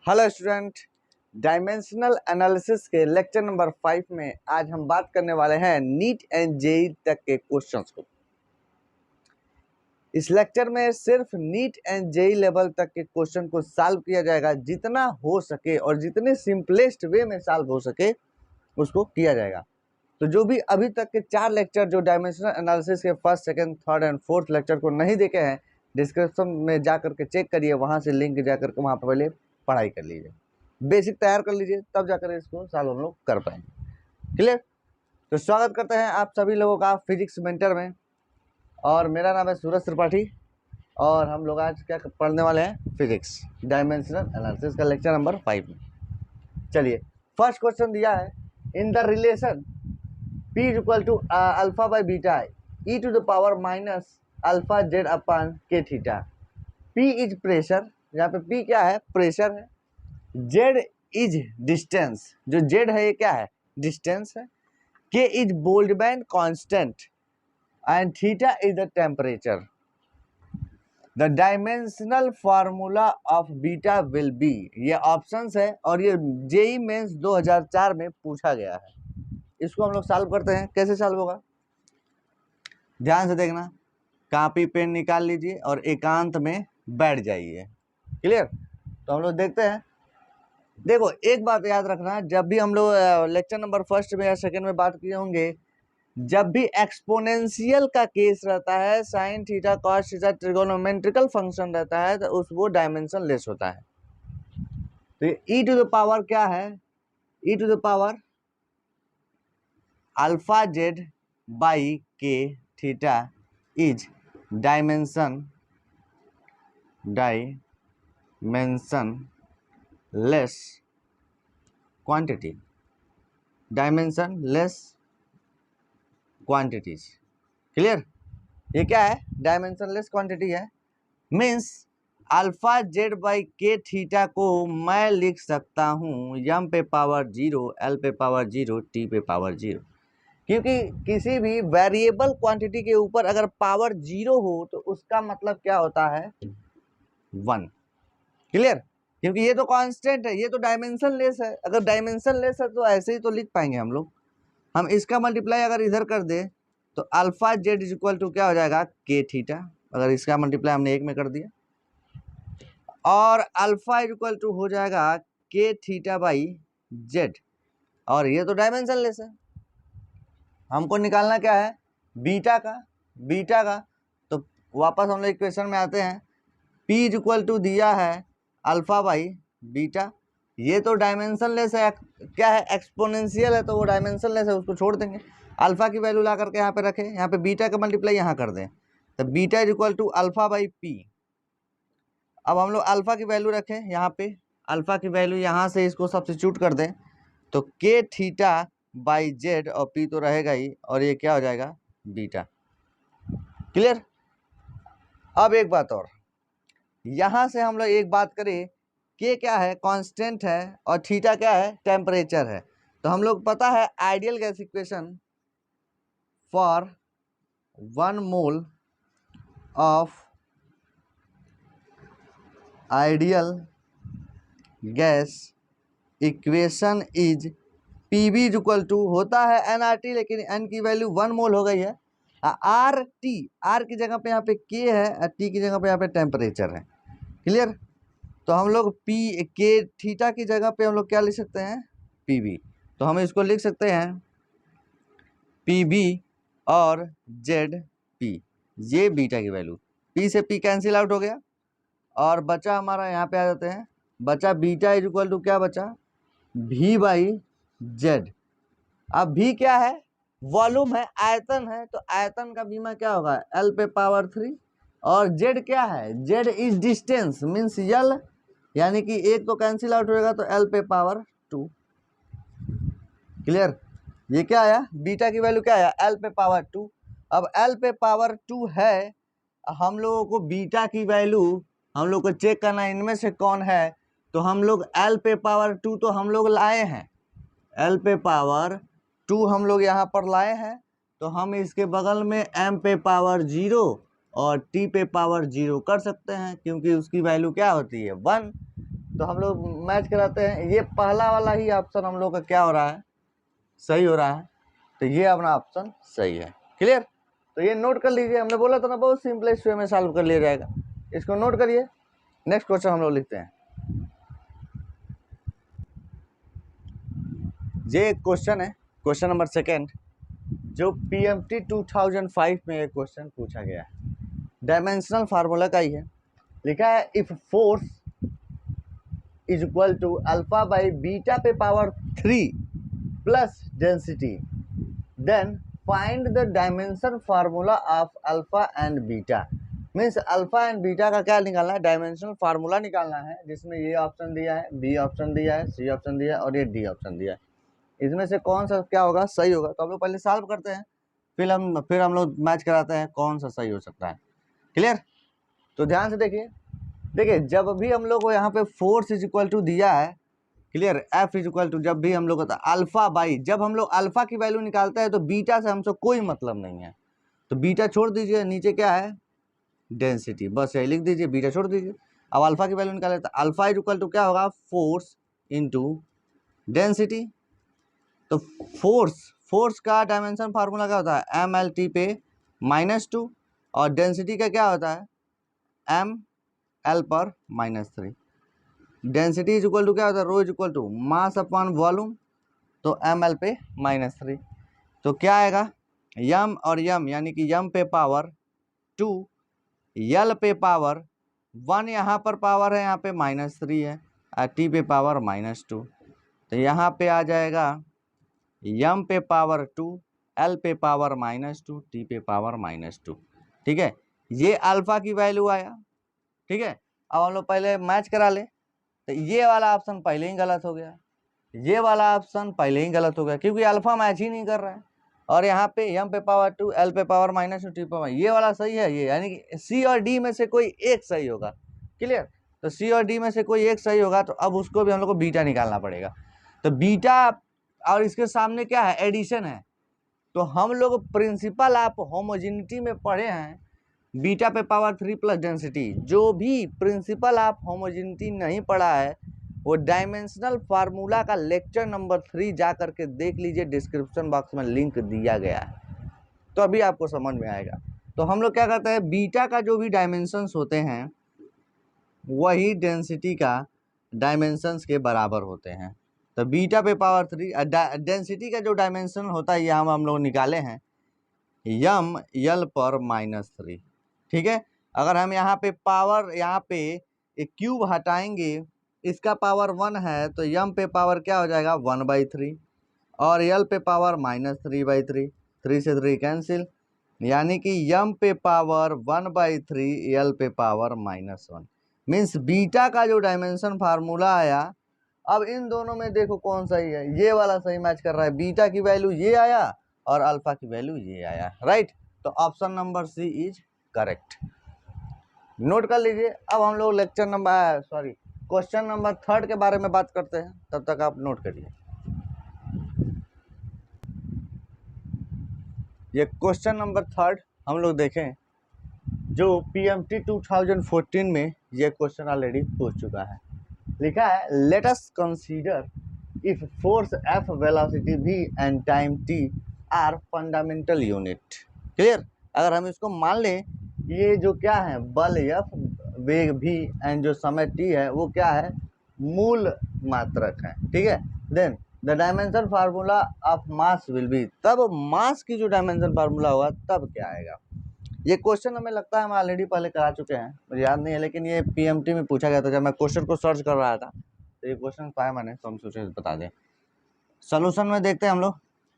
Hello student, dimensional analysis के lecture number 5 में आज हम बात करने वाले हैं नीट एंड जेई तक के क्वेश्चंस को। इस लेक्चर में सिर्फ नीट एंड जेई लेवल तक के क्वेश्चन को सॉल्व किया जाएगा, जितना हो सके और जितने सिंपलेस्ट वे में सॉल्व हो सके उसको किया जाएगा। तो जो भी अभी तक के 4 लेक्चर जो डायमेंशनल एनालिसिस के first, second, third and fourth lecture को नहीं देखे हैं, डिस्क्रिप्शन में जा करके चेक करिए, वहाँ से लिंक जा करके वहाँ पर पहले पढ़ाई कर लीजिए, बेसिक तैयार कर लीजिए, तब जाकर इसको सॉल्व हम लोग कर पाएंगे। क्लियर? तो स्वागत करते हैं आप सभी लोगों का फिजिक्स मेंटर में, और मेरा नाम है सूरज त्रिपाठी, और हम लोग आज क्या पढ़ने वाले हैं, फिजिक्स डायमेंशनल एनालिसिस का लेक्चर नंबर 5 में। चलिए, फर्स्ट क्वेश्चन दिया है, in the relation P is equal to alpha by beta e to the power minus alpha Z upon K theta. P is pressure, यहाँ पे P क्या है, pressure है। Z इज डिस्टेंस, जो Z है ये क्या है, डिस्टेंस है। K is Boltzmann constant and theta is the temperature. The dimensional formula of beta will be, ये ऑप्शंस है और ये जेई मेंस 2004 में पूछा गया है। इसको हम लोग सॉल्व करते हैं। कैसे सॉल्व होगा, ध्यान से देखना, कॉपी पेन निकाल लीजिए और एकांत में बैठ जाइए। क्लियर? तो हम लोग देखते हैं। देखो, एक बात याद रखना, जब भी हम लोग लेक्चर नंबर फर्स्ट में या सेकंड में बात किए होंगे, जब भी एक्सपोनेंशियल का केस रहता है, sine theta cos theta trigonometrical function रहता है, तो उस वो डायमेंशन लेस होता है। तो ई टू द पावर क्या है, E to the power alpha Z by K theta is dimensionless quantity, dimensionless quantities. Clear? ये क्या है, डायमेंशन लेस क्वांटिटी है। Means alpha Z by K theta को मैं लिख सकता हूँ m पे पावर 0, l पे पावर 0, t पे पावर 0, क्योंकि किसी भी वेरिएबल क्वांटिटी के ऊपर अगर पावर 0 हो तो उसका मतलब क्या होता है, 1। क्लियर? क्योंकि ये तो कांस्टेंट है, ये तो डायमेंशन लेस है। अगर डायमेंशन लेस है तो ऐसे ही तो लिख पाएंगे हम लोग। हम इसका मल्टीप्लाई अगर इधर कर दे तो alpha Z is equal to क्या हो जाएगा, के थीटा। अगर इसका मल्टीप्लाई हमने एक में कर दिया, और अल्फा इज इक्वल टू हो जाएगा के थीटा बाई जेड, और ये तो डायमेंशन लेस है। हमको निकालना क्या है, बीटा का। तो वापस हम लोग इक्वेशन में आते हैं। P इज इक्वल टू दिया है अल्फा बाई बीटा, ये तो डायमेंशन लेस है, क्या है, एक्सपोनेंशियल है, तो वो डायमेंशन लेस है, उसको छोड़ देंगे। अल्फा की वैल्यू ला करके यहाँ पे रखें, यहाँ पे बीटा का मल्टीप्लाई यहाँ कर दें, तो beta is equal to alpha by P. अब हम लोग अल्फा की वैल्यू रखें यहाँ पे, अल्फा की वैल्यू यहाँ से इसको सब्स्टिट्यूट कर दें, तो के थीटा बाई जेड, और पी तो रहेगा ही, और ये क्या हो जाएगा, बीटा। क्लियर? अब एक बात और, यहाँ से हम लोग एक बात करें, के क्या है, कांस्टेंट है, और थीटा क्या है, टेम्परेचर है। तो हम लोग पता है ideal gas equation for 1 mole of ideal gas equation is PV is equal to होता है एनआरटी, लेकिन एन की वैल्यू 1 मोल हो गई है। आर टी, आर की जगह पे यहाँ पे के है, और टी की जगह पे यहाँ पे टेम्परेचर है। क्लियर? तो हम लोग पी के थीटा की जगह पे हम लोग क्या लिख सकते हैं, पीवी। तो हम इसको लिख सकते हैं पीवी और जेड पी, ये बीटा की वैल्यू। पी से पी कैंसिल आउट हो गया, और बचा हमारा, यहाँ पे आ जाते हैं, बचा बीटा इज इक्वल टू क्या बचा, भी बाई जेड। अब भी क्या है, वॉल्यूम है, आयतन है, तो आयतन का बीमा क्या होगा, एल पे पावर 3, और जेड क्या है, जेड इज डिस्टेंस, मीन्स यल, यानी कि एक तो कैंसिल आउट होएगा, तो एल पे पावर 2। क्लियर? ये क्या आया, बीटा की वैल्यू क्या आया, एल पे पावर 2। अब एल पे पावर 2 है, हम लोगों को बीटा की वैल्यू हम लोग को चेक करना, इनमें से कौन है। तो हम लोग एल पे पावर 2 तो हम लोग लाए हैं, एल पे पावर 2 हम लोग यहाँ पर लाए हैं, तो हम इसके बगल में एम पे पावर 0 और टी पे पावर 0 कर सकते हैं, क्योंकि उसकी वैल्यू क्या होती है, 1। तो हम लोग मैच कराते हैं। ये पहला वाला ही ऑप्शन हम लोग का क्या हो रहा है, सही हो रहा है, तो ये अपना ऑप्शन सही है। क्लियर? तो ये नोट कर लीजिए, हमने बोला था ना बहुत सिंपलेस्ट वे में सॉल्व कर लिया जाएगा, इसको नोट करिए। नेक्स्ट क्वेश्चन हम लोग लिखते हैं। ये एक क्वेश्चन है, क्वेश्चन नंबर 2 जो PMT 2005 में एक क्वेश्चन पूछा गया है, डायमेंशनल फार्मूला का ही है। लिखा है if force is equal to alpha by beta पे power 3 plus density, then find the dimension formula of alpha and beta. Means alpha and beta का क्या निकालना है, डायमेंशनल फार्मूला निकालना है, जिसमें ये ऑप्शन दिया है, बी ऑप्शन दिया है, सी ऑप्शन दिया है और ये डी ऑप्शन दिया है। इसमें से कौन सा क्या होगा, सही होगा। तो हम लोग पहले सॉल्व करते हैं, फिर हम लोग मैच कराते हैं कौन सा सही हो सकता है। क्लियर? तो ध्यान से देखिए जब भी हम लोग को यहाँ पे फोर्स इज इक्वल टू दिया है, clear, F is equal to, जब भी हम लोग होता है अल्फा बाई, जब हम लोग अल्फा की वैल्यू निकालते हैं तो बीटा से हमसे कोई मतलब नहीं है, तो बीटा छोड़ दीजिए, नीचे क्या है डेंसिटी, बस यही लिख दीजिए, बीटा छोड़ दीजिए। अब अल्फा की वैल्यू निकाले तो अल्फा इज इक्वल टू क्या होगा, फोर्स इंटू डेंसिटी। तो फोर्स का डायमेंशन फार्मूला क्या होता है, MLT पे -2, और डेंसिटी का क्या होता है ML पर -3। डेंसिटी इज इक्वल टू क्या होता है, rho is equal to mass upon volume, तो ML पे -3, तो क्या आएगा यम और यम, यानी कि यम पे पावर 2, यल पे पावर 1, यहाँ पर पावर है, यहाँ पे -3 है, और टी पे पावर -2, तो यहाँ पे आ जाएगा यम पे पावर 2, एल पे पावर -2, टी पे पावर -2। ठीक है, ये अल्फा की वैल्यू आया। ठीक है, अब हम लोग पहले मैच करा ले, तो ये वाला ऑप्शन पहले ही गलत हो गया, ये वाला ऑप्शन पहले ही गलत हो गया, क्योंकि अल्फा मैच ही नहीं कर रहा है, और यहाँ पे यम पे पावर 2, एल पे पावर -2, टी पे पावर, ये वाला सही है, ये यानी कि सी और डी में से कोई एक सही होगा। क्लियर? तो सी और डी में से कोई एक सही होगा, तो अब उसको भी हम लोग को बीटा निकालना पड़ेगा। तो बीटा और इसके सामने क्या है, एडिशन है, तो हम लोग प्रिंसिपल ऑफ होमोजेनिटी में पढ़े हैं बीटा पे पावर 3 प्लस डेंसिटी। जो भी प्रिंसिपल ऑफ होमोजेनिटी नहीं पढ़ा है वो डायमेंशनल फार्मूला का लेक्चर नंबर 3 जा करके देख लीजिए, डिस्क्रिप्शन बॉक्स में लिंक दिया गया है, तो अभी आपको समझ में आएगा। तो हम लोग क्या करते हैं, बीटा का जो भी डायमेंशंस होते हैं वही डेंसिटी का डायमेंशंस के बराबर होते हैं। तो बीटा पे पावर 3, डेंसिटी का जो डायमेंशन होता है ये हम लोग निकाले हैं यम यल पर -3। ठीक है, अगर हम यहाँ पे पावर, यहाँ पे एक क्यूब हटाएंगे, इसका पावर 1 है, तो यम पे पावर क्या हो जाएगा 1/3, और यल पे पावर -3/3, 3 से 3 कैंसिल, यानी कि यम पे पावर 1/3, यल पे पावर -1। मीन्स बीटा का जो डायमेंशन फार्मूला आया, अब इन दोनों में देखो कौन सही है, ये वाला सही मैच कर रहा है, बीटा की वैल्यू ये आया और अल्फा की वैल्यू ये आया, राइट। तो option number C is correct, note कर लीजिए। अब हम लोग क्वेश्चन नंबर 3 के बारे में बात करते हैं, तब तक आप नोट करिए। ये क्वेश्चन नंबर 3 हम लोग देखें, जो PMT 2014 में ये क्वेश्चन ऑलरेडी पूछ चुका है। लिखा है let us consider if force F, velocity V and time T are fundamental unit. Clear? अगर हम इसको मान लें ये जो क्या है, बल F, वेग V एंड जो समय T है वो क्या है, मूल मात्रक है। ठीक है, then the dimension formula of mass will be, तब मास की जो डायमेंशन फार्मूला होगा तब क्या आएगा। ये क्वेश्चन हमें लगता है हम ऑलरेडी पहले करा चुके हैं, मुझे याद नहीं है, लेकिन ये PMT में पूछा गया था, जब मैं क्वेश्चन को सर्च कर रहा था तो ये क्वेश्चन पाया मैंने, तो हम सोचे बता दें। सोल्यूशन में देखते हैं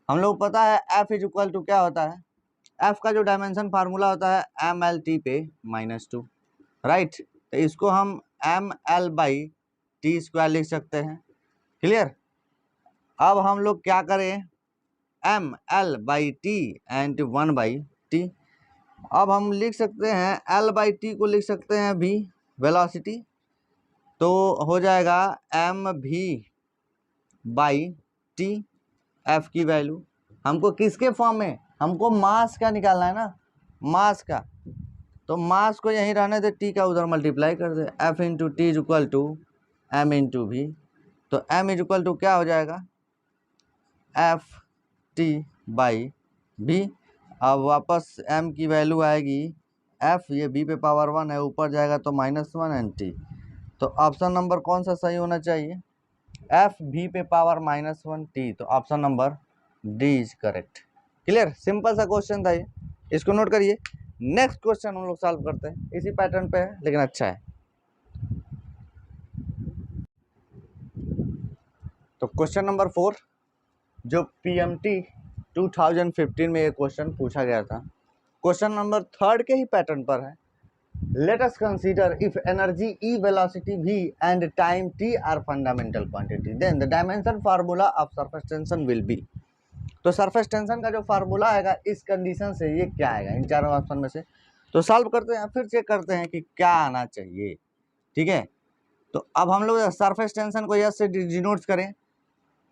हम लोग पता है F इज इक्वल टू क्या होता है, F का जो डायमेंशन फार्मूला होता है MLT पे -2, राइट। तो इसको हम ML/T² लिख सकते हैं। क्लियर? अब हम लोग क्या करें, ML/T एंड 1/T, अब हम लिख सकते हैं L/T को लिख सकते हैं V, वेलोसिटी, तो हो जाएगा mv/t, F की वैल्यू। हमको किसके फॉर्म में, हमको मास का निकालना है ना, मास का, तो मास को यहीं रहने दे, T का उधर मल्टीप्लाई कर दे, F × T is equal to m into भी, तो m इज इक्वल टू क्या हो जाएगा, एफ टी बाई भी। अब वापस m की वैल्यू आएगी f, ये b पे पावर 1 है, ऊपर जाएगा तो -1 एन टी। तो ऑप्शन नंबर कौन सा सही होना चाहिए, f v पे पावर -1 t। तो option number D is correct. Clear, simple सा क्वेश्चन था ये, इसको नोट करिए। नेक्स्ट क्वेश्चन हम लोग सॉल्व करते हैं, इसी पैटर्न पे है लेकिन अच्छा है। तो क्वेश्चन नंबर 4, जो पीएमटी 2015 में ये क्वेश्चन पूछा गया था, क्वेश्चन नंबर 3 के ही पैटर्न पर है। Let us consider if energy E, velocity v and time t are fundamental quantity, then the dimension formula of surface tension will be. तो सरफेस टेंशन का जो फार्मूला आएगा इस कंडीशन से ये क्या आएगा, इन चारों ऑप्शन में से। तो सॉल्व करते हैं, फिर चेक करते हैं कि क्या आना चाहिए। ठीक है, तो अब हम लोग सरफेस टेंशन को यस से डिनोट करें,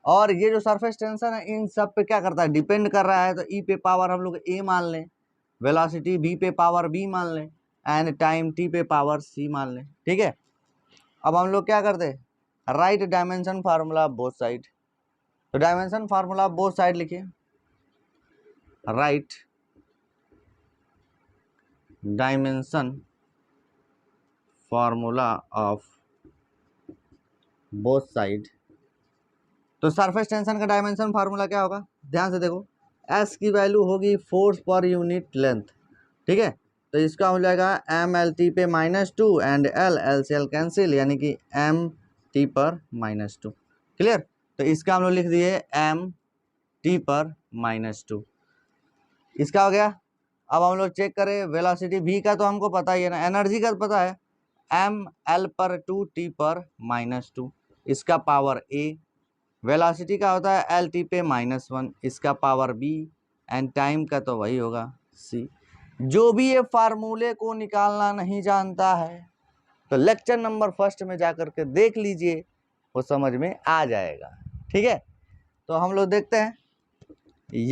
और ये जो सरफेस टेंशन है इन सब पे क्या करता है, डिपेंड कर रहा है। तो ई पे पावर हम लोग ए मान लें, वेलोसिटी v पे पावर b मान लें, एंड टाइम t पे पावर c मान लें। ठीक है, अब हम लोग क्या करते हैं, right dimension formula both side. तो डायमेंशन फार्मूला बोथ साइड लिखिए, right dimension formula of both side. तो सरफेस टेंशन का डायमेंशन फार्मूला क्या होगा, ध्यान से देखो, S की वैल्यू होगी फोर्स पर यूनिट लेंथ। ठीक है, तो इसका हो जाएगा MLT पे -2 एंड L से L कैंसिल, यानी कि MT पर -2। क्लियर, तो इसका हम लोग लिख दिए MT पर -2, इसका हो गया। अब हम लोग चेक करें वेलोसिटी v का, तो हमको पता ही है ना, एनर्जी का पता है, ML पर 2T पर -2, इसका पावर A। वेलोसिटी का होता है LT पे -1, इसका पावर B, एंड टाइम का तो वही होगा C। जो भी ये फार्मूले को निकालना नहीं जानता है तो लेक्चर नंबर 1 में जाकर के देख लीजिए, वो समझ में आ जाएगा। ठीक है, तो हम लोग देखते हैं,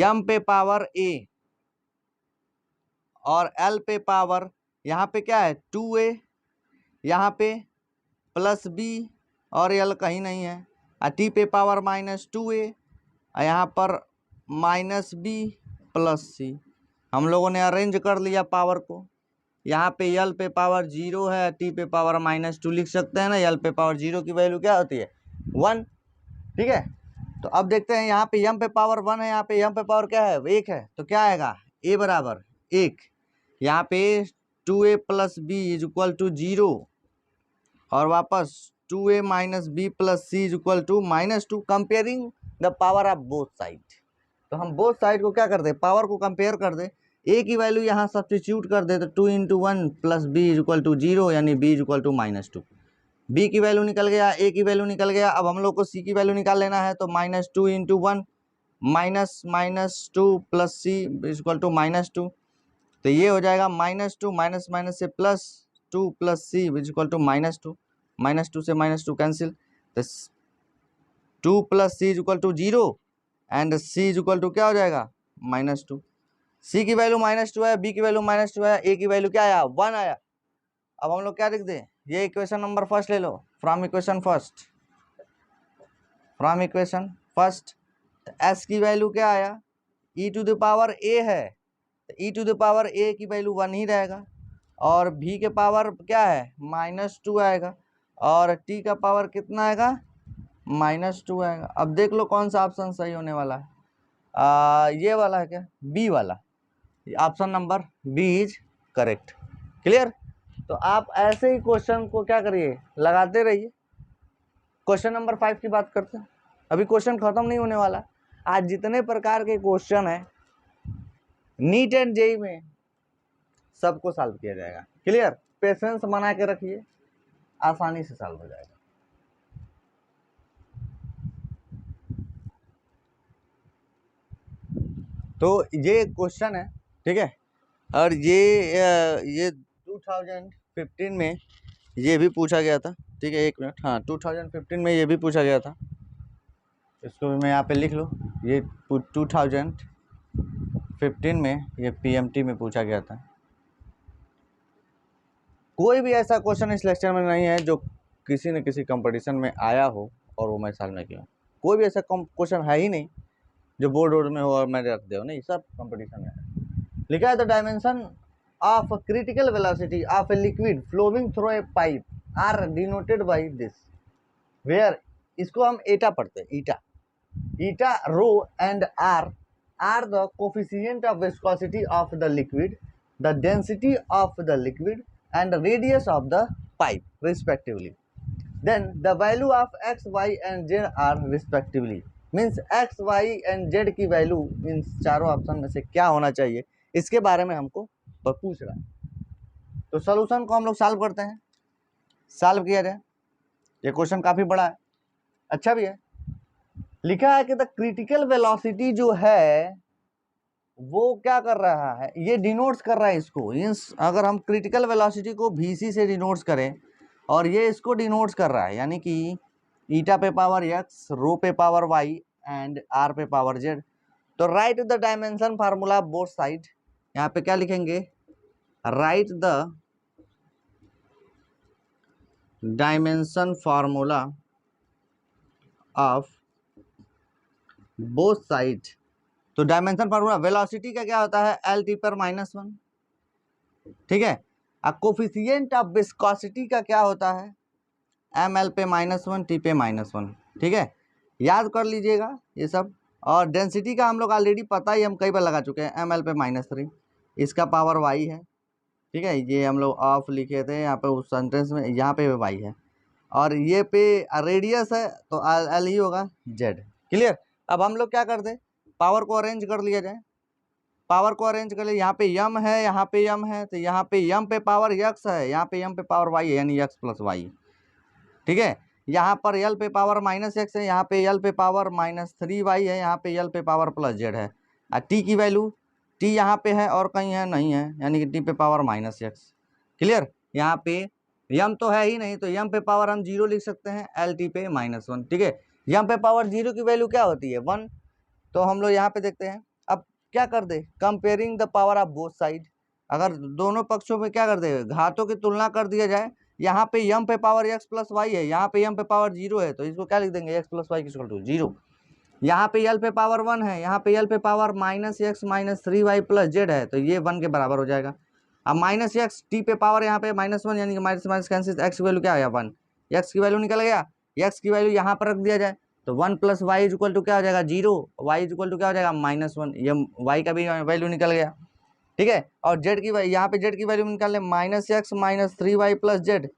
m पे पावर A और L पे पावर, यहाँ पे क्या है 2A, यहाँ पे +B और L कहीं नहीं है, T पे पावर -2A, यहाँ पर -B +C। हम लोगों ने अरेंज कर लिया पावर को, यहाँ पे L पे पावर 0 है, T पे पावर -2 लिख सकते हैं ना, L पे पावर 0 की वैल्यू क्या होती है 1। ठीक है, तो अब देखते हैं, यहाँ पे m पे पावर 1 है, यहाँ पे m पे पावर क्या है 1 है, तो क्या आएगा a बराबर 1, यहाँ पे 2a + b is equal to 0, और वापस 2a - b + c is equal to -2, comparing the power of both side. तो हम बोथ साइड को क्या कर दे, पावर को कंपेयर कर दे, a की वैल्यू यहाँ सब्स्टिट्यूट कर दे, तो 2 × 1 + b इज इक्वल टू 0, यानी b is equal to -2। b की वैल्यू निकल गया, a की वैल्यू निकल गया। अब हम लोग को c की वैल्यू निकाल लेना है, तो -2 × 1 -2 + c इज इक्वल टू -2, तो ये हो जाएगा -2 माइनस से +2 + c इज इक्वल टू -2, -2 से -2 कैंसिल, तो 2 + c is equal to 0 and c is equal to क्या हो जाएगा -2। c की वैल्यू -2 है, b की वैल्यू -2 है, a की वैल्यू क्या आया 1 आया। अब हम लोग क्या लिख दें, ये इक्वेशन नंबर 1 ले लो, फ्रॉम इक्वेशन फर्स्ट। s की वैल्यू क्या आया, e⁴ a है, तो e⁴ a की वैल्यू 1 ही रहेगा, और v के पावर क्या है -2 आएगा, और t का पावर कितना आएगा -2 आएगा। अब देख लो कौन सा ऑप्शन सही होने वाला है, ये वाला है क्या, बी वाला, option number B is correct. Clear, तो आप ऐसे ही क्वेश्चन को क्या करिए, लगाते रहिए। क्वेश्चन नंबर 5 की बात करते हैं, अभी क्वेश्चन खत्म नहीं होने वाला। आज जितने प्रकार के क्वेश्चन है नीट एंड जेईई में सबको सॉल्व किया जाएगा। क्लियर, पेशेंस बना के रखिए, आसानी से सॉल्व हो जाएगा। तो ये क्वेश्चन है, ठीक है, और ये 2015 में ये भी पूछा गया था। ठीक है, 1 मिनट, हाँ 2015 में ये भी पूछा गया था, इसको भी मैं यहाँ पे लिख लो, ये 2015 में ये पीएमटी में पूछा गया था। कोई भी ऐसा क्वेश्चन इस लेक्चर में नहीं है जो किसी न किसी कंपटीशन में आया हो और वो मैं साल में किया हूँ। कोई भी ऐसा क्वेश्चन है ही नहीं जो बोर्ड वोर्ड में हो और मैं रख दे, नहीं, सब कंपटीशन में है। लिखा है the dimension of critical velocity of a liquid flowing through a pipe are denoted by this, where, इसको हम एटा पढ़ते हैं, eta rho and R the coefficient of viscosity of the liquid, the density of the liquid and the radius of the pipe respectively. Then the value of x, y and z are respectively. Means x, y and z की value in चारों option में से क्या होना चाहिए, इसके बारे में हमको पूछ रहा है। तो सॉल्यूशन को हम लोग सॉल्व करते हैं, सॉल्व किया जाए। ये क्वेश्चन काफी बड़ा है, अच्छा भी है। लिखा है कि द क्रिटिकल वेलोसिटी जो है वो क्या कर रहा है, ये डिनोट्स कर रहा है इसको, अगर हम क्रिटिकल वेलोसिटी को vc से डिनोट्स करें और ये इसको डिनोट्स कर रहा है, यानी कि ईटा पे पावर x, रो पे पावर y एंड r पे पावर z। तो right the dimension formula both side, यहाँ पे क्या लिखेंगे, right the dimension formula of both side. तो डायमेंशन फार्मूला वेलोसिटी का क्या होता है, एल टी पर -1, ठीक है। अब कोफिशिएंट ऑफ विस्कोसिटी का क्या होता है, एम एल पे -1 टी पे -1, ठीक है, याद कर लीजिएगा ये सब। और डेंसिटी का हम लोग ऑलरेडी पता ही, हम कई बार लगा चुके हैं, एम एल पे -3, इसका पावर वाई है, ठीक है, ये हम लोग ऑफ लिखे थे यहाँ पे उस सेंटेंस में, यहाँ पे वाई है, और ये पे रेडियस है तो एल ही होगा, जेड, क्लियर। अब हम लोग क्या करते, पावर को अरेंज कर लिया जाए, पावर को अरेंज कर लिया, यहाँ पे यम है, यहाँ पे यम है, तो यहाँ पे यम पे पावर यक्स है, यहाँ पे यम पे पावर वाई है, यानी यक्स प्लस वाई, ठीक है। यहाँ पर यल पे पावर -x है, यहाँ पे यल पे पावर -3y है, यहाँ पे यल पे पावर +z है। टी की वैल्यू, टी यहाँ पे है और कहीं है नहीं है, यानी कि टी पे पावर -x, क्लियर। यहाँ पे यम तो है ही नहीं, तो यम पे पावर हम 0 लिख सकते हैं, एल टी पे -1, ठीक है। यम पे पावर 0 की वैल्यू क्या होती है, 1। तो हम लोग यहाँ पे देखते हैं, अब क्या कर दे, comparing the power of both side, अगर दोनों पक्षों में क्या कर दे, घातों की तुलना कर दिया जाए। यहाँ पे यम पे पावर x प्लस वाई है, यहाँ पे यम पे पावर 0 है, तो इसको क्या लिख देंगे, x plus y equal to 0। यहाँ पे यल पे पावर 1 है, यहाँ पे यल पे power -x -3y plus Z है, तो ये 1 के बराबर हो जाएगा। अब -x टी पे पावर यहाँ पे -1, यानी कि माइनस कैंसिल, x की वैल्यू क्या है 1, x की वैल्यू निकल गया, x की वैल्यू यहाँ पर रख दिया जाए, तो 1 + y इक्वल टू क्या हो जाएगा 0, y इक्वल टू क्या हो जाएगा -1, ये y का भी वैल्यू निकल गया, ठीक है। और z की यहाँ पे z की वैल्यू निकाल लें, -x -3y plus z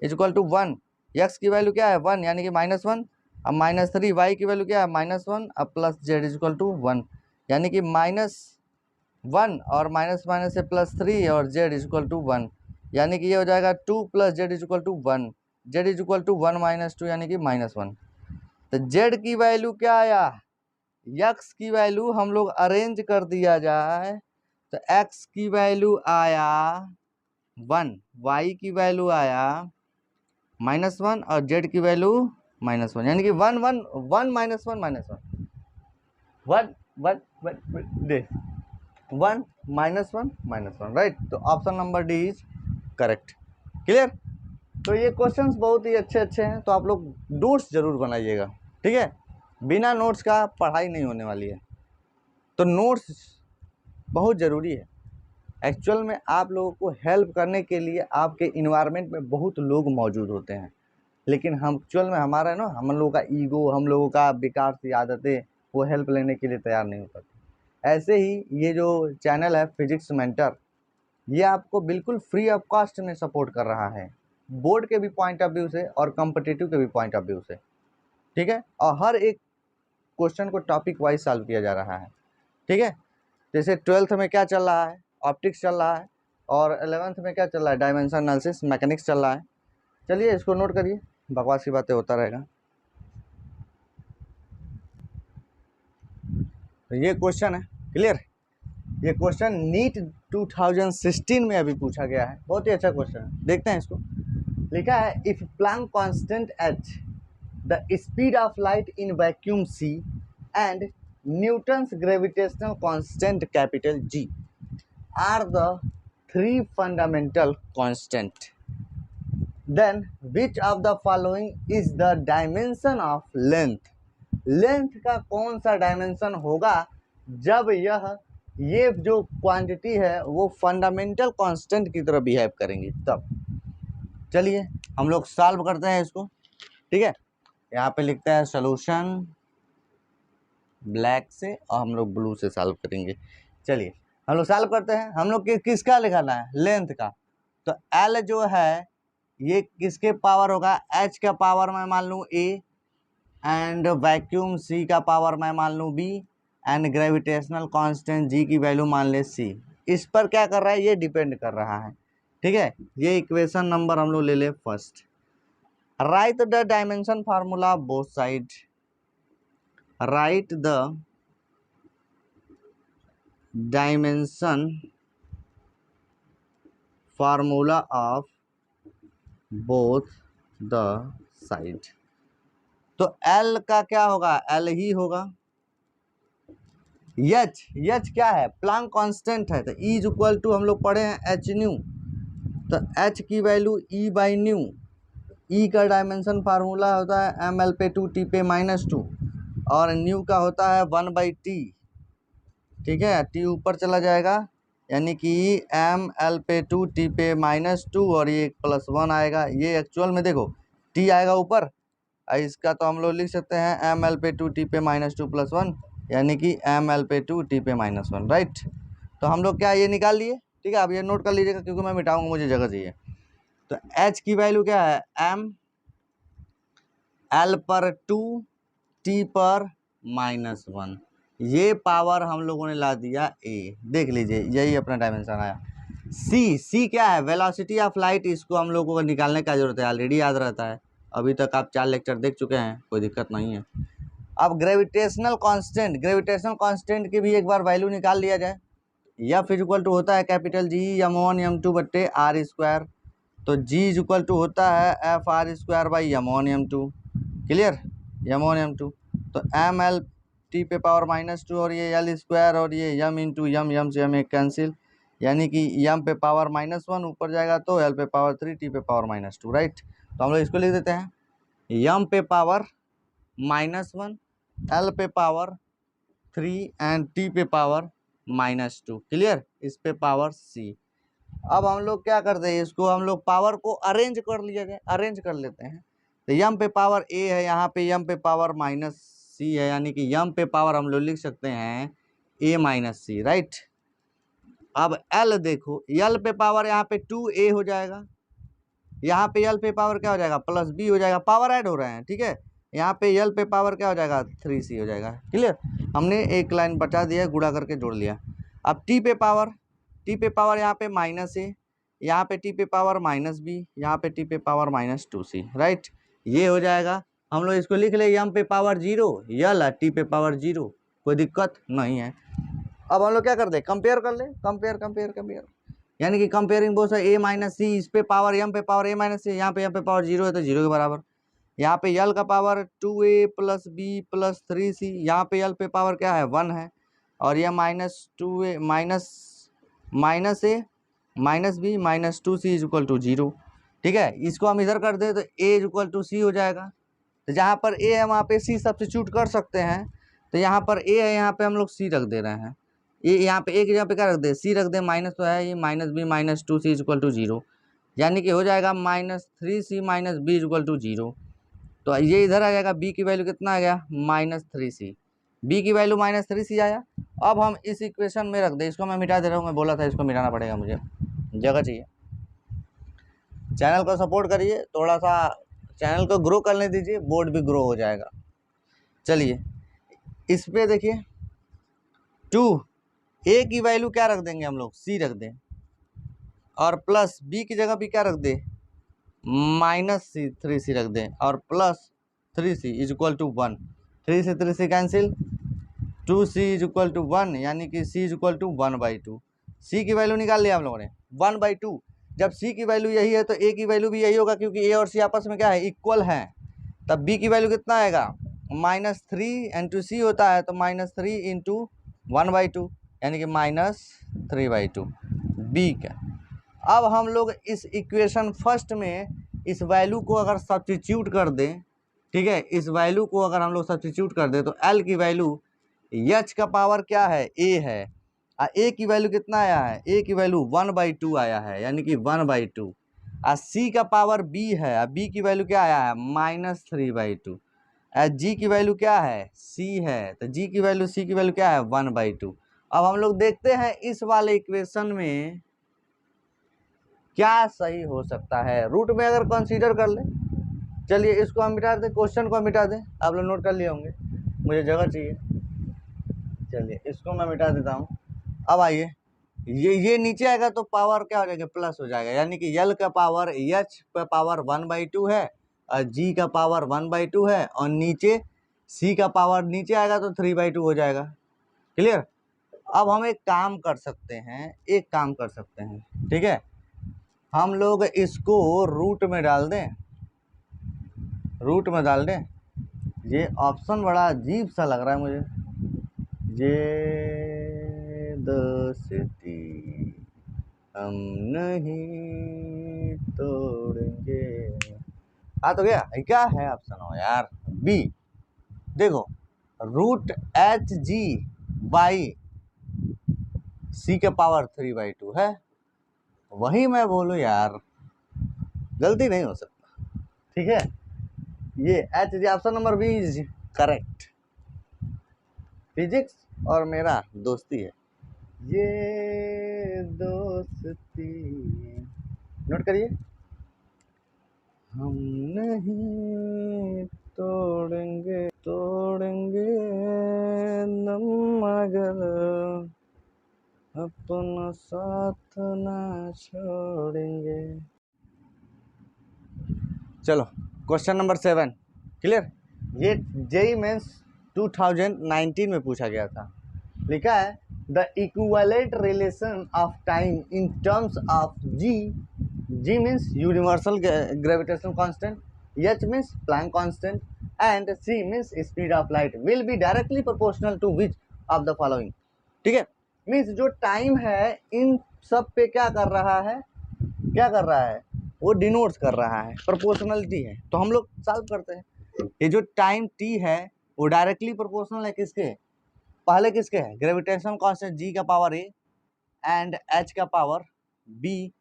equal to 1, x की वैल्यू क्या है 1, यानी कि -1, अब -3, y की वैल्यू क्या है -1, अब प्लस जेड इक्वल टू 1, यानी कि -1 और माइनस से +3 और z इक्वल टू 1, यानी कि ये हो जाएगा 2 + z equal to 1, z equal to 1 - 2 यानी कि -1। तो z की वैल्यू क्या आया, x की वैल्यू हम लोग अरेंज कर दिया जाए, तो x की वैल्यू आया 1, y की वैल्यू आया -1 और z की वैल्यू -1, यानी कि 1 1 1 -1 -1 1 1 -1 राइट। तो option number D is correct, clear. तो ये क्वेश्चंस बहुत ही अच्छे हैं, तो आप लोग नोट्स जरूर बनाइएगा, ठीक है, बिना नोट्स का पढ़ाई नहीं होने वाली है, तो नोट्स बहुत ज़रूरी है। एक्चुअल में आप लोगों को हेल्प करने के लिए आपके इन्वायरमेंट में बहुत लोग मौजूद होते हैं, लेकिन हम एक्चुअल में हमारा ना, हम लोगों का ईगो, हम लोगों का बेकार सी आदतें, वो हेल्प लेने के लिए तैयार नहीं हो पाती। ऐसे ही ये जो चैनल है फिजिक्स मेंटर, ये आपको बिल्कुल फ्री ऑफ कॉस्ट में सपोर्ट कर रहा है, बोर्ड के भी पॉइंट ऑफ व्यू से और कॉम्पिटिटिव के भी पॉइंट ऑफ व्यू से, ठीक है। और हर एक क्वेश्चन को टॉपिक वाइज सॉल्व किया जा रहा है, ठीक है। जैसे 12th में क्या चल रहा है, ऑप्टिक्स चल रहा है, और 11th में क्या चल रहा है, डायमेंशन एनालिसिस मैकेनिक्स चल रहा है। चलिए इसको नोट करिए, बकवास की बातें होता रहेगा। तो ये क्वेश्चन है, क्लियर। ये क्वेश्चन नीट 2016 में अभी पूछा गया है, बहुत ही अच्छा क्वेश्चन है, देखते हैं इसको। लिखा है if Planck constant H the speed of light in vacuum C and Newton's gravitational constant capital G are the 3 fundamental constant, then which of the following is the dimension of length, length का कौन सा dimension होगा जब ये जो quantity है वो fundamental constant की तरह बिहेव करेंगी तब। चलिए हम लोग सॉल्व करते हैं इसको, ठीक है। यहाँ पे लिखते हैं सॉल्यूशन ब्लैक से और हम लोग ब्लू से सॉल्व करेंगे। चलिए हम लोग सॉल्व करते हैं। हम लोग किसका लिखाना है, लेंथ का। तो एल जो है ये किसके पावर होगा, एच का पावर मैं मान लूँ ए, एंड वैक्यूम सी का पावर मैं मान लूँ B, and gravitational constant G की वैल्यू मान ले सी। इस पर क्या कर रहा है, ये डिपेंड कर रहा है, ठीक है। ये इक्वेशन नंबर हम लोग ले ले first. Right the dimension formula both side, right the dimension formula of both the side. तो L का क्या होगा, L ही होगा। H क्या है, प्लैंक कांस्टेंट है, तो E इज इक्वल टू हम लोग पढ़े हैं एच न्यू, तो H की value E by new. E का डायमेंशन फार्मूला होता है ml पे 2t पे -2, और न्यू का होता है 1/t, ठीक है। t ऊपर चला जाएगा यानी कि ml पे 2t पे -2 और ये +1 आएगा। ये एक्चुअल में देखो t आएगा ऊपर, इसका तो हम लोग लिख सकते हैं ml पे 2t पे -2 + 1 यानी कि ml पे 2t पे -1, राइट। तो हम लोग क्या ये निकाल लिए, ठीक है। अब ये नोट कर लीजिएगा क्योंकि मैं मिटाऊंगा, मुझे जगह चाहिए। तो h की वैल्यू क्या है, m l पर 2 t पर -1, ये पावर हम लोगों ने ला दिया a, देख लीजिए यही अपना डायमेंशन आया। c क्या है, वेलोसिटी ऑफ लाइट, इसको हम लोगों को निकालने का जरूरत है, ऑलरेडी याद रहता है, अभी तक आप 4 लेक्चर देख चुके हैं, कोई दिक्कत नहीं है। अब ग्रेविटेशनल कांस्टेंट की भी एक बार वैल्यू निकाल लिया जाए। F इक्वल टू होता है कैपिटल G m1 m2 बट्टे r², तो G इक्वल टू होता है FR² by m1 m2, clear, m1 m2। तो ml t पे पावर -2 और ये l² और ये m इंटू m से m एक कैंसिल, यानी कि m पे पावर -1 ऊपर जाएगा तो l पे पावर 3 t पे पावर -2, राइट। तो हम लोग इसको लिख देते हैं m पे पावर -1, l पे पावर 3 एंड t पे पावर -2, क्लियर, इस पे पावर c। अब हम लोग क्या करते हैं, इसको हम लोग पावर को अरेंज कर लिया जाए, अरेंज कर लेते हैं। तो m पे पावर a है, यहाँ पे m पे पावर -c है, यानी कि m पे पावर हम लोग लिख सकते हैं a - c, राइट। अब l देखो, l पे पावर यहाँ पे 2a हो जाएगा, यहाँ पे l पे पावर क्या हो जाएगा, +b हो जाएगा, पावर ऐड हो रहे हैं, ठीक है। यहाँ पे l पे पावर क्या हो जाएगा, 3c हो जाएगा, क्लियर। हमने एक लाइन बचा दिया, गुणा करके जोड़ लिया। अब t पे पावर यहाँ पे -a, यहाँ पे t पे पावर -b, यहाँ पे t पे पावर -2c, राइट। ये हो जाएगा, हम लोग इसको लिख ले m पे पावर 0, l t पे पावर 0, कोई दिक्कत नहीं है। अब हम लोग क्या कर दे, कंपेयर कर ले, कंपेयर, यानी कि कंपेयरिंग बोथ ए - c, इस पे पावर m पे पावर a - c, यहाँ पे m पे पावर 0 है तो 0 के बराबर। यहाँ पे l का पावर 2a + b + 3c, यहाँ पे l पे पावर क्या है 1 है, और यह -2a -b -2c = 0, ठीक है। इसको हम इधर कर दे तो a = c हो जाएगा। तो जहाँ पर a है वहाँ पे c सब्स्टिट्यूट कर सकते हैं, तो यहाँ पर a है, यहाँ पे हम लोग c रख दे रहे हैं। ये यहाँ पे एक जगह पे क्या रख दे, सी रख दे, माइनस तो है, ये -b -2c = 0, यानी कि हो जाएगा -3c -b = 0। तो ये इधर आ जाएगा, b की वैल्यू कितना आ गया, -3c, b की वैल्यू -3c आया। अब हम इस इक्वेशन में रख दे, इसको मैं मिटा दे रहा हूँ, मैं बोला था इसको मिटाना पड़ेगा, मुझे जगह चाहिए। चैनल को सपोर्ट करिए, थोड़ा सा चैनल को ग्रो करने दीजिए, बोर्ड भी ग्रो हो जाएगा। चलिए इस पे देखिए, 2 a की वैल्यू क्या रख देंगे हम लोग, c रख दें, और प्लस b की जगह भी क्या रख दे, -3c रख दें, और +3c = 1, 3 से 3c कैंसिल, 2c = 1, यानी कि c = 1/2। c की वैल्यू निकाल लिया हम लोगों ने 1/2। जब c की वैल्यू यही है तो a की वैल्यू भी यही होगा, क्योंकि a और c आपस में क्या है, इक्वल है। तब b की वैल्यू कितना आएगा, -3 × c होता है, तो -3 × 1/2, यानी कि -3/2 b का। अब हम लोग इस इक्वेशन फर्स्ट में इस वैल्यू को अगर सब्स्टिट्यूट कर दें, ठीक है, इस वैल्यू को अगर हम लोग सब्स्टिट्यूट कर दें तो एल की वैल्यू एच का पावर क्या है, ए है, ए की वैल्यू कितना आया है, ए की वैल्यू 1/2 आया है, यानी कि 1/2। सी का पावर बी है, बी की वैल्यू क्या आया है, -3/2। जी की वैल्यू क्या है, सी है, तो जी की वैल्यू, सी की वैल्यू क्या है, 1/2। अब हम लोग देखते हैं इस वाले इक्वेशन में क्या सही हो सकता है। रूट में अगर कंसीडर कर ले, चलिए इसको हम मिटा दें, क्वेश्चन को मिटा दें, आप लोग नोट कर लिए होंगे, मुझे जगह चाहिए, चलिए इसको मैं मिटा देता हूँ। अब आइए, ये नीचे आएगा तो पावर क्या हो जाएगा, प्लस हो जाएगा, यानी कि यल का पावर एच का पावर 1/2 है और जी का पावर 1/2 है, और नीचे सी का पावर नीचे आएगा तो 3/2 हो जाएगा। क्लियर। अब हम एक काम कर सकते हैं, ठीक है, हम लोग इसको रूट में डाल दें, ये ऑप्शन बड़ा अजीब सा लग रहा है मुझे, ये दोस्ती हम नहीं तोड़ेंगे, तो गया क्या है ऑप्शन हो यार, बी। देखो √HG/C के पावर 3/2 है, वही मैं बोलूँ यार, गलती नहीं हो सकता, ठीक है, ये HG option number B is correct. Physics और मेरा दोस्ती है, ये दोस्ती नोट करिए, हम नहीं तोड़ेंगे मगर अपना साथ ना छोड़ेंगे। चलो क्वेश्चन नंबर 7 क्लियर। ये जेईई मेंस 2019 में पूछा गया था। लिखा है the equivalent relation of time in terms of G means universal gravitational constant, H means Planck constant and C means speed of light will be directly proportional to which of the following. ठीक है, means जो time है इन सब पे क्या कर रहा है, वो डिनोट्स कर रहा है, प्रोपोर्शनलिटी है। तो हम लोग सॉल्व करते हैं, ये जो टाइम टी है वो डायरेक्टली प्रोपोर्शनल है किसके, पहले किसके है, ग्रेविटेशनल कांस्टेंट जी का पावर ए एंड एच का पावर बी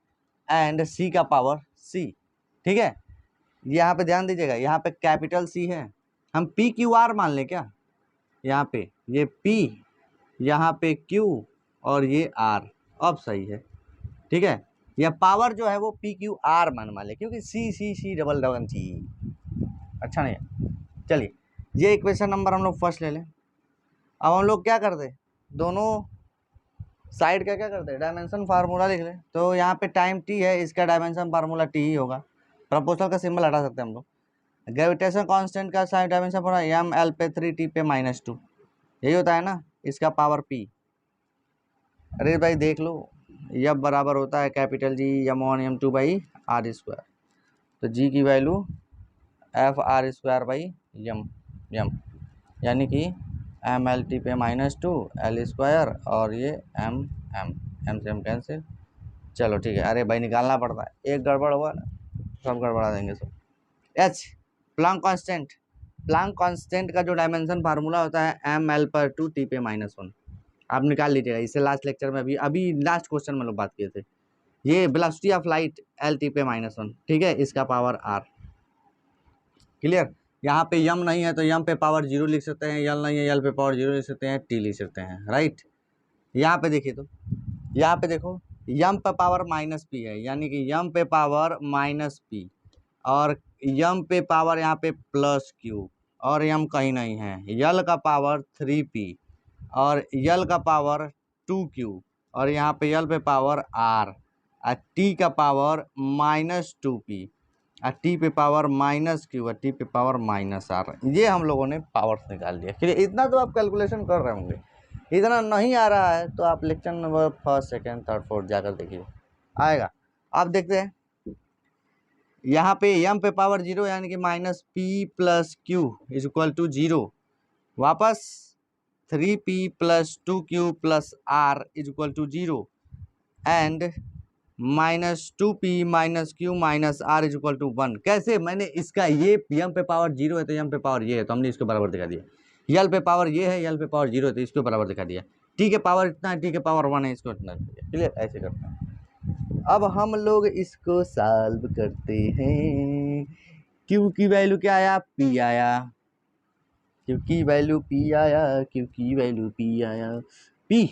एंड सी का पावर सी। ठीक है, यहाँ पे ध्यान दीजिएगा, यहाँ पे कैपिटल सी है, हम पी क्यू आर मान लें क्या, यहाँ पे ये पी, यहाँ पे क्यू और ये आर, अब सही है। ठीक है, यह पावर जो है वो पी क्यू आर मान ले, क्योंकि सी सी सी डबल डबल सी अच्छा नहीं है। चलिए ये इक्वेशन नंबर हम लोग फर्स्ट ले लें। अब हम लोग क्या करते, दोनों साइड का क्या करते, डायमेंशन फार्मूला लिख लें। तो यहाँ पे टाइम टी है, इसका डायमेंशन फार्मूला टी ही होगा, प्रपोर्शनल का सिंबल हटा सकते हैं हम लोग। ग्रेविटेशन कांस्टेंट का साइड डायमेंशन पूरा एम एल पे 3 टी पे -2, यही होता है ना, इसका पावर पी। अरे भाई देख लो, यह बराबर होता है कैपिटल जी m1 m2/r²। तो जी की वैल्यू FR²/m, यानी कि MLT पे -2 L² और ये M से M कैंसिल। चलो ठीक है, अरे भाई निकालना पड़ता है, एक गड़बड़ हुआ ना सब गड़बड़ा देंगे सब। H प्लैंक कांस्टेंट का जो डायमेंशन फार्मूला होता है mL/2 T पे -1, आप निकाल लीजिएगा, इसे लास्ट लेक्चर में अभी लास्ट क्वेश्चन में लोग बात किए थे। ये वेलोसिटी ऑफ लाइट LT पे -1, ठीक है, इसका पावर R। क्लियर। यहाँ पे यम नहीं है तो यम पे पावर 0 लिख सकते हैं, यल नहीं है यल पे पावर 0 लिख सकते हैं, टी लिख सकते हैं, राइट। यहाँ पे देखिए, तो यहाँ पे देखो यम पे पावर -p है, यानी कि यम पे पावर -p और यम पे पावर यहाँ पे +q और यम कहीं नहीं है, यल का पावर 3p और यल का पावर 2q और यहाँ पे यल पे पावर r और टी का पावर -2p और टी पे पावर -q और टी पे पावर -r। ये हम लोगों ने पावर निकाल लिया। फिर इतना तो आप कैलकुलेशन कर रहे होंगे, इतना नहीं आ रहा है तो आप lecture number 1st, 2nd, 3rd, 4th जाकर देखिए, आएगा। आप देखते हैं यहाँ पे m पे पावर 0 यानी कि -p + q = 0, वापस 3p + 2q + r = 0 and -2p - q - r is equal to 1। कैसे? मैंने इसका ये यम पे पावर 0 है तो यम पे पावर ये है तो हमने इसको बराबर दिखा दिया। यल पे पावर ये है, यल पे पावर 0 है तो इसको बराबर दिखा दिया। टी के पावर इतना है, टी के पावर 1 है, इसको इतना। क्लियर? ऐसे करते हैं। अब हम लोग इसको सॉल्व करते हैं। क्यू की वैल्यू क्या आया? पी आया। क्यू की वैल्यू पी आया, क्यू की वैल्यू पी आया। पी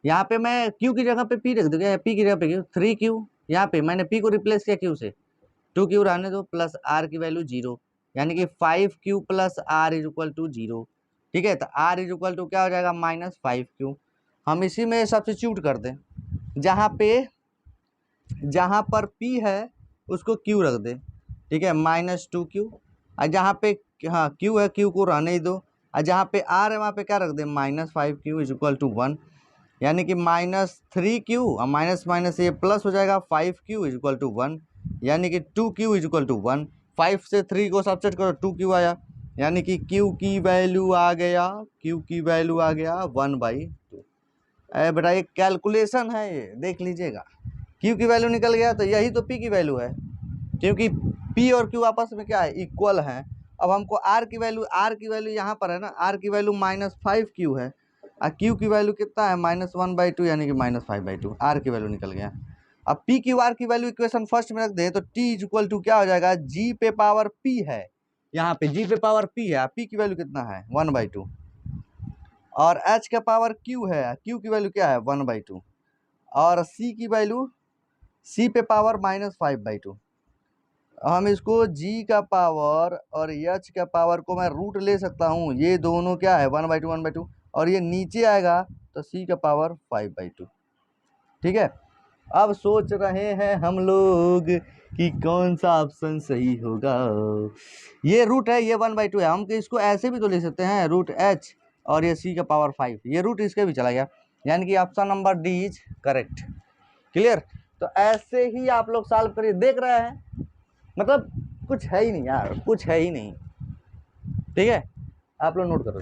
यहाँ पे मैं क्यू की जगह पे पी रख दूंगा, पी की जगह पे क्यू, 3q। यहाँ पे मैंने पी को रिप्लेस किया क्यू से, 2q रहने दो, प्लस आर की वैल्यू 0, यानी कि 5q plus R is equal to 0। ठीक है, तो आर इज इक्वल टू क्या हो जाएगा? -5q। हम इसी में सब्स्टिट्यूट कर दें, जहाँ पर p है उसको q रख दे। ठीक है, -2q। और जहाँ पे हाँ q है, q को रहने ही दो। और जहाँ पे r है वहाँ पे क्या रख दे? -5q इज इक्वल टू 1, यानी कि -3q और माइनस माइनस ये प्लस हो जाएगा, 5q इज इक्वल टू 1, यानी कि 2q इज इक्वल टू 1। 5 से 3 को सब्ट्रैक्ट करो, 2q आया, यानी कि q की वैल्यू आ गया, q की वैल्यू आ गया 1/2। अरे बेटा ये कैलकुलेशन है, ये देख लीजिएगा। q की वैल्यू निकल गया तो यही तो p की वैल्यू है, क्योंकि p और q आपस में क्या है? इक्वल है। अब हमको r की वैल्यू यहाँ पर है ना, r की वैल्यू -5q है और q की वैल्यू कितना है? -1/2, यानी कि -5/2। r की वैल्यू निकल गया। अब p क्यू r की वैल्यू इक्वेशन फर्स्ट में रख दे तो t इज इक्वल टू क्या हो जाएगा? g पे पावर p है, यहाँ पे g पे पावर p है, p की वैल्यू कितना है? 1/2। और h का पावर q है, q की वैल्यू क्या है? 1/2। और c की वैल्यू, c पे पावर -5/2। हम इसको g का पावर और h का पावर को मैं रूट ले सकता हूँ, ये दोनों क्या है? 1/2 1/2, और ये नीचे आएगा तो c का पावर 5/2। ठीक है, अब सोच रहे हैं हम लोग कि कौन सा ऑप्शन सही होगा। ये रूट है, ये 1/2 है, हम इसको ऐसे भी तो ले सकते हैं, √h और ये c का पावर 5, ये रूट इसके भी चला गया, यानी कि option number D is correct. Clear? तो ऐसे ही आप लोग सॉल्व करिए, देख रहे हैं, मतलब कुछ है ही नहीं यार, कुछ है ही नहीं। ठीक है, आप लोग नोट करो,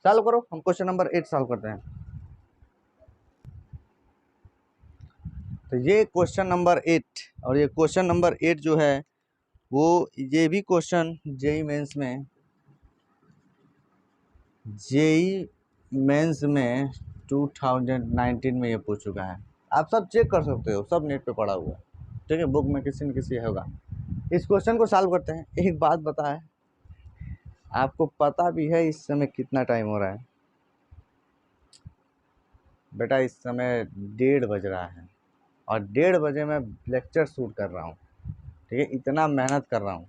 सॉल्व करो। हम क्वेश्चन नंबर 8 सॉल्व करते हैं। तो ये क्वेश्चन नंबर 8, और ये क्वेश्चन नंबर 8 जो है वो ये भी क्वेश्चन जेई मेंस में 2019 में ये पूछ चुका है। आप सब चेक कर सकते हो, सब नेट पे पड़ा हुआ है। ठीक है, बुक में किसी न किसी होगा। इस क्वेश्चन को सॉल्व करते हैं। एक बात बता है, आपको पता भी है इस समय कितना टाइम हो रहा है? बेटा इस समय 1:30 बज रहा है और 1:30 बजे मैं लेक्चर शूट कर रहा हूँ। ठीक है, इतना मेहनत कर रहा हूँ।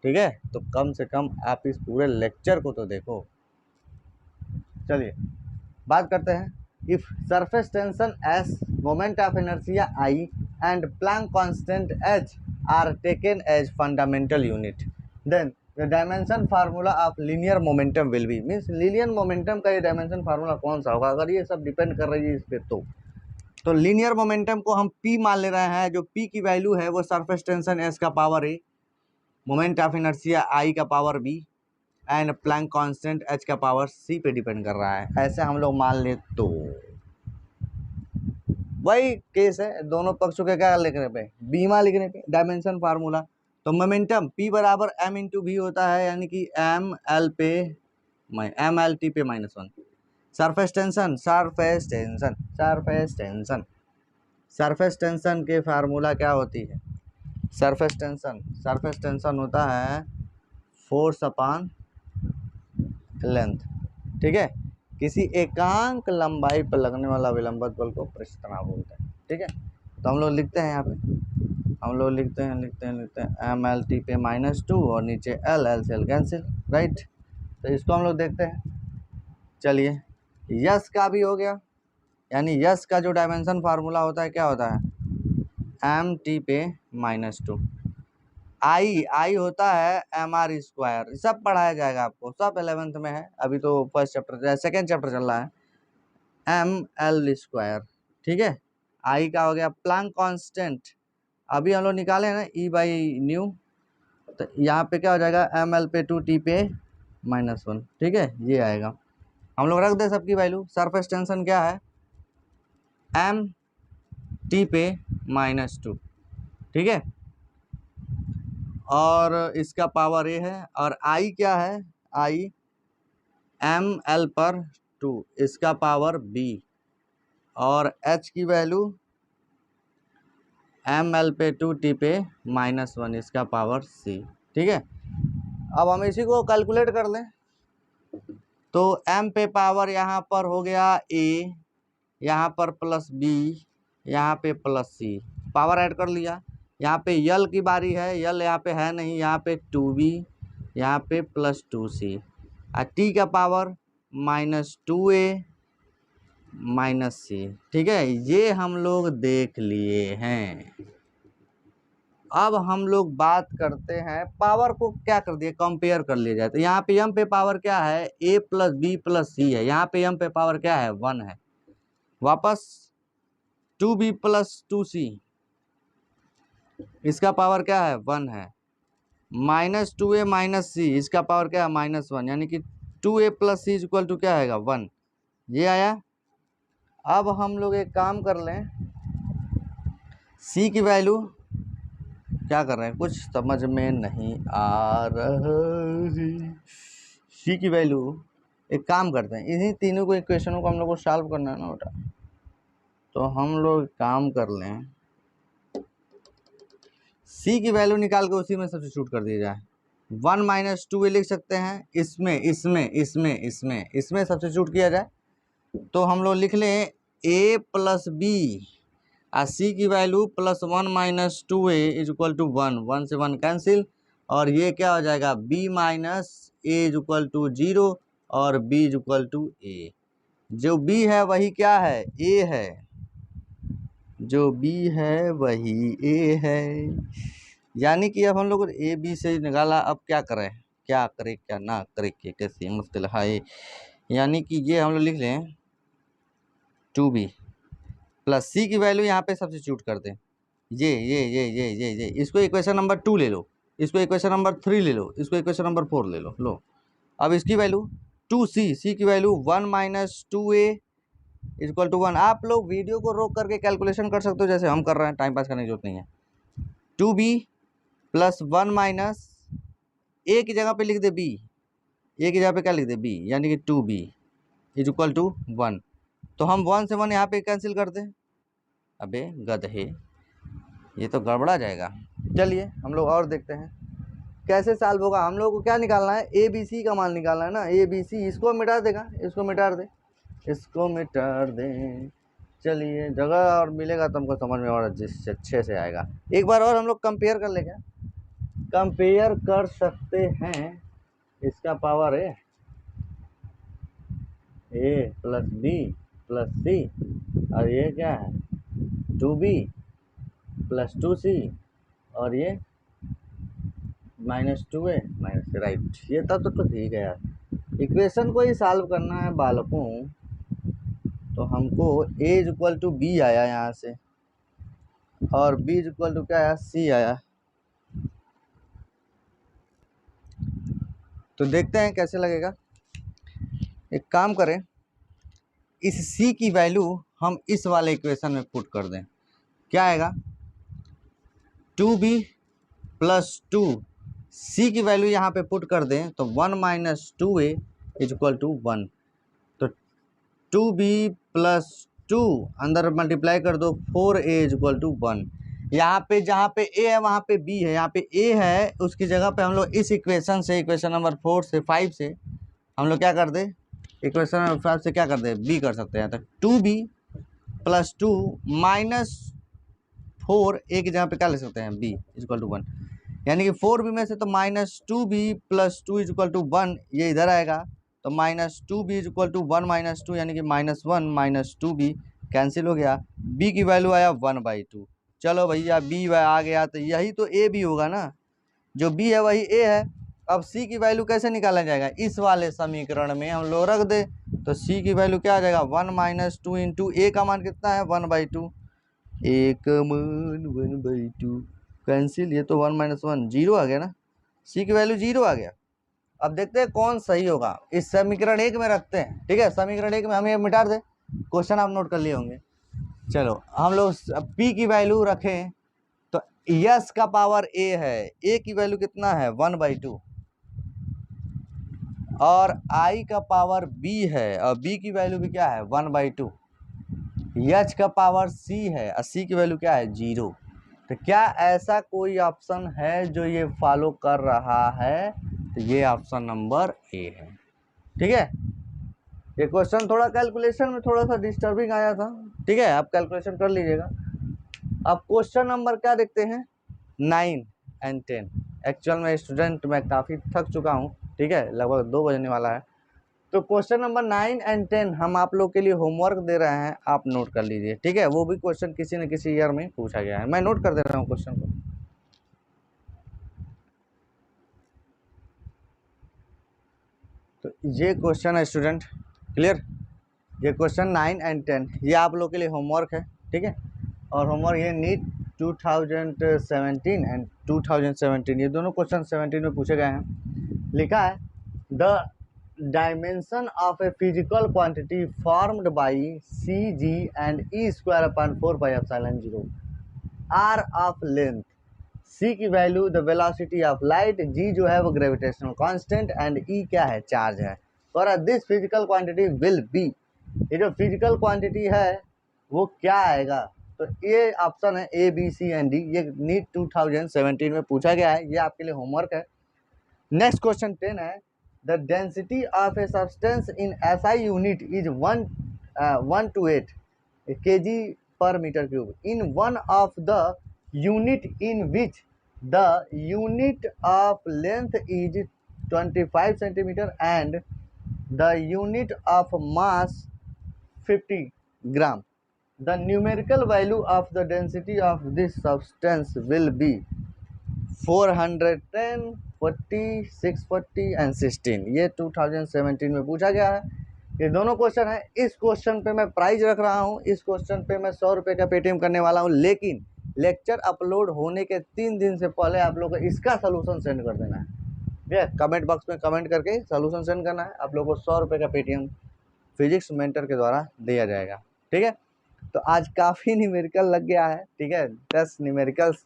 ठीक है, तो कम से कम आप इस पूरे लेक्चर को तो देखो। चलिए बात करते हैं। If surface tension S, moment of inertia I and Planck constant H are taken as fundamental unit, then the dimension formula of linear momentum will be. Means linear momentum का ये डायमेंशन फार्मूला कौन सा होगा? अगर ये सब depend कर रही है इस पर तो लीनियर मोमेंटम को हम p मान ले रहे हैं। जो p की वैल्यू है वो सरफेस टेंशन s का power a, moment of inertia i का power b and Planck constant h का पावर c पे डिपेंड कर रहा है। ऐसे हम लोग मान ले तो वही केस है, दोनों पक्षों के क्या लिखने पे? बीमा लिखने पे डायमेंशन फार्मूला। तो मोमेंटम p बराबर m इंटू v होता है, यानी कि ml पे mlt पे -1। सरफेस टेंशन के फार्मूला क्या होती है? सरफेस टेंशन होता है फोर्स अपॉन लेंथ। ठीक है, किसी एकांक लंबाई पर लगने वाला विलंबत बल को पृष्ठ तनाव बोलते हैं। ठीक है, तो हम लोग लिखते हैं, यहाँ पे हम लोग लिखते हैं mlt पे -2 और नीचे l से l कैंसिल, राइट। तो इसको हम लोग देखते हैं। चलिए, यस का भी हो गया, यानी यस का जो डायमेंशन फार्मूला होता है क्या होता है? mt पे -2। आई होता है mr स्क्वायर। सब पढ़ाया जाएगा आपको, सब 11th में है, अभी तो फर्स्ट चैप्टर सेकेंड चैप्टर चल रहा है। ml स्क्वायर, ठीक है। आई का हो गया प्लैंक कांस्टेंट, अभी हम लोग निकाले ना E/न्यू, तो यहाँ पे क्या हो जाएगा? ml पे 2t पे -1। ठीक है, ये आएगा। हम लोग रख दे सबकी वैल्यू। सरफेस टेंशन क्या है? m टी पे -2, ठीक है। और इसका पावर ए है, और आई क्या है, आई ml/2, इसका पावर बी, और h की वैल्यू ml/2 टी पे -1, इसका पावर सी, ठीक है। अब हम इसी को कैलकुलेट कर लें तो m पे पावर यहाँ पर हो गया a, यहाँ पर प्लस b, यहाँ पे प्लस c, पावर ऐड कर लिया। यहाँ पे यल की बारी है, यल यहाँ पे है नहीं, यहाँ पे 2b, यहाँ पे +2c, और t का पावर -2a -c, ठीक है। ये हम लोग देख लिए हैं। अब हम लोग बात करते हैं पावर को क्या कर दिए, कंपेयर कर लिया जाए। तो यहाँ पे m पे पावर क्या है, a + b + c है, यहाँ पे m पे पावर क्या है, 1 है। वापस 2b + 2c, इसका पावर क्या है, 1 है। -2a - c, इसका पावर क्या है, -1, यानी कि 2a + c = क्या आएगा, 1। ये आया। अब हम लोग एक काम कर लें, c की वैल्यू क्या कर रहे हैं, कुछ समझ में नहीं आ रहा है। सी की वैल्यू एक काम करते हैं, इन्हीं तीनों को इक्वेशनों को हम लोग को सॉल्व करना है ना बेटा। तो हम लोग काम कर लें, सी की वैल्यू निकाल के उसी में सब्स्टिट्यूट कर दिया जाए। 1 - 2a लिख सकते हैं, इसमें सब्स्टिट्यूट किया जाए तो हम लोग लिख लें a + b, और सी की वैल्यू +1 - 2a = 1, 1 से 1 कैंसिल, और ये क्या हो जाएगा, b - a = 0, और b = a। जो b है वही क्या है, a है, जो b है वही a है। यानी कि अब हम लोग a b से निकाला, अब क्या करें, क्या करें क्या ना करें, कैसे मुश्किल है। यानी कि ये हम लोग लिख लें 2b + c की वैल्यू यहाँ पे सब्स्टिट्यूट कर दें। ये इसको इक्वेशन नंबर 2 ले लो, इसको इक्वेशन नंबर 3 ले लो, इसको इक्वेशन नंबर 4 ले लो। अब इसकी वैल्यू 2c, c की वैल्यू 1 - 2a = 1। आप लोग वीडियो को रोक करके कैलकुलेशन कर सकते हो, जैसे हम कर रहे हैं, टाइम पास करने की जरूरत नहीं है। 2b + 1 - a की जगह पे लिख दे b, a की जगह पे क्या लिख दे b, यानी कि 2b = 1। तो हम 1 से 1 यहाँ पे कैंसिल कर दें। अबे गधे, ये तो गड़बड़ा जाएगा। चलिए हम लोग और देखते हैं कैसे सॉल्व होगा। हम लोग को क्या निकालना है, ए बी सी का मान निकालना है ना, ए बी सी। इसको मिटा देगा, इसको मिटा दे, इसको मिटा दें। चलिए जगह और मिलेगा तो हमको समझ में और अच्छे से आएगा। एक बार और हम लोग कंपेयर कर लेंगे, कंपेयर कर सकते हैं। इसका पावर है a + b + c, और ये क्या है 2b + 2c, और ये -2a - राइट। ये तब तो ठीक है यार। इक्वेशन को ही सॉल्व करना है बालकों। तो हमको a = b आया यहाँ से, और b = क्या आया, c आया। तो देखते हैं कैसे लगेगा। एक काम करें, इस c की वैल्यू हम इस वाले इक्वेशन में पुट कर दें। क्या आएगा, 2b + 2, c की वैल्यू यहाँ पे पुट कर दें तो 1 - 2a = 1। तो 2b + 2 अंदर मल्टीप्लाई कर दो, 4a = 1। यहाँ पे जहाँ पे a है वहाँ पे b है, यहाँ पे a है उसकी जगह पे हम लोग इस इक्वेशन से, इक्वेशन नंबर 4 से 5 से हम लोग क्या कर दे, इक्वेशन नंबर 5 से क्या कर दे, b कर सकते हैं। तो 2b + 2 - 4 a की जगह पे क्या ले सकते हैं, b = 1। यानी कि 4b में से तो -2b + 2 = 1 ये इधर आएगा। तो -2b = 1 - 2, यानी कि -1 - 2b कैंसिल हो गया। b की वैल्यू आया 1/2। चलो भैया b आ गया, तो यही तो a भी होगा ना, जो b है वही a है। अब c की वैल्यू कैसे निकाला जाएगा, इस वाले समीकरण में हम लोग रख दे। तो c की वैल्यू क्या आ जाएगा, 1 - 2 × a का मान कितना है, 1/2, a का मान 1/2 कैंसिल। ये तो 1 - 1 0 आ गया ना, c की वैल्यू 0 आ गया। अब देखते हैं कौन सही होगा। इस समीकरण 1 में रखते हैं, ठीक है। समीकरण 1 में हम ये मिटा दे, क्वेश्चन आप नोट कर लिए होंगे। चलो हम लोग p की वैल्यू रखें तो यस का पावर a है, a की वैल्यू कितना है 1/2 और i का पावर b है और b की वैल्यू भी क्या है 1/2। h का पावर c है और c की वैल्यू क्या है 0। तो क्या ऐसा कोई ऑप्शन है जो ये फॉलो कर रहा है? तो ये ऑप्शन नंबर ए है। ठीक है, ये क्वेश्चन थोड़ा कैलकुलेशन में थोड़ा सा डिस्टर्बिंग आया था। ठीक है, आप कैलकुलेशन कर लीजिएगा। अब क्वेश्चन नंबर क्या देखते हैं 9 एंड 10। एक्चुअल में स्टूडेंट मैं काफ़ी थक चुका हूँ। ठीक है, लगभग 2 बजने वाला है। तो क्वेश्चन नंबर 9 एंड 10 हम आप लोग के लिए होमवर्क दे रहे हैं, आप नोट कर लीजिए। ठीक है, वो भी क्वेश्चन किसी न किसी ईयर में पूछा गया है, मैं नोट कर दे रहा हूँ क्वेश्चन को। तो ये क्वेश्चन है स्टूडेंट, क्लियर। ये क्वेश्चन 9 एंड 10 ये आप लोग के लिए होमवर्क है। ठीक है, और होमवर्क ये नीट 2017 एंड 2017 ये दोनों क्वेश्चन 17 में पूछे गए हैं। लिखा है the dimension of a physical quantity formed by C G and E square upon 4πε0 R of length, C की value the velocity of light, G जो है वो ग्रेविटेशनल कांस्टेंट एंड ई क्या है चार्ज है। For this physical quantity will be, ये जो physical quantity है वो क्या आएगा? तो ये ऑप्शन है A B C and D. ये नीट 2017 में पूछा गया है, ये आपके लिए होमवर्क है। नेक्स्ट क्वेश्चन 10 है the density of a substance in SI unit is 1 to 8 kg per meter cube in one of the unit in which the unit of length is 25 centimeter and the unit of mass 50 gram. The numerical value of the density of this substance will be 410, 40, 640 and 16। ये 2017 में पूछा गया है। ये दोनों question है। इस question पे मैं प्राइज रख रहा हूँ, इस क्वेश्चन पे मैं 100 रुपये का पेटीएम करने वाला हूँ, लेकिन लेक्चर अपलोड होने के 3 दिन से पहले आप लोग को इसका सलूशन सेंड कर देना है। ठीक है, कमेंट बॉक्स में कमेंट करके सलूशन सेंड करना है। आप लोग को 100 रुपये का पेटीएम फिजिक्स मेंटर के द्वारा दिया जाएगा। ठीक है, तो आज काफ़ी न्यूमेरिकल लग गया है। ठीक है, 10 न्यूमेरिकल्स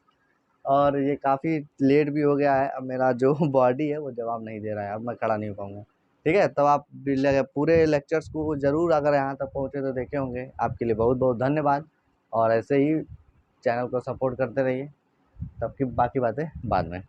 और ये काफ़ी लेट भी हो गया है। अब मेरा जो बॉडी है वो जवाब नहीं दे रहा है, अब मैं खड़ा नहीं हो पाऊँगा। ठीक है, तो आप पूरे लेक्चर्स को ज़रूर अगर यहाँ तक पहुँचे तो देखे होंगे। आपके लिए बहुत बहुत धन्यवाद और ऐसे ही चैनल को सपोर्ट करते रहिए। तब की बाकी बातें बाद में।